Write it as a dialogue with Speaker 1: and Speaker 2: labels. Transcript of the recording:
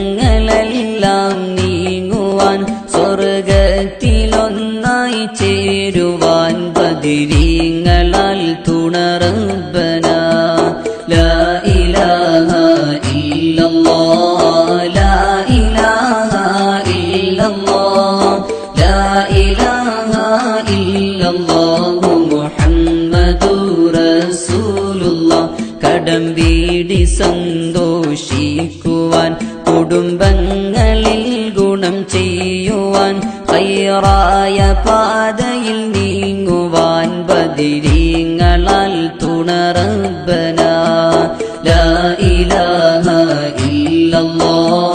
Speaker 1: കുറ്റങ്ങളെല്ലാം നീങ്ങുവാൻ സ്വർഗത്തിലൊന്നായി ചേരുവാൻ ബദരീങ്ങളാൽ തുണ റബ്ബനാ ലാ ഇലാഹ ഇല്ലല്ലാഹ് ലാ ഇലാഹ ഇല്ലല്ലാഹ് ലാ ഇലാഹ ഇല്ലല്ലാഹു മുഹമ്മദുർ റസൂലുള്ളാഹ് കടം വീടി സന്തോഷിക്കുവാൻ കുടുംബങ്ങളിൽ ഗുണം ചെയ്യുവാൻ ഖൈറായ പാതയിൽ നീങ്ങുവാൻ ബദരീങ്ങളാൽ തുണ റബ്ബനാ ലാ ഇലാഹ ഇല്ലല്ലാഹ്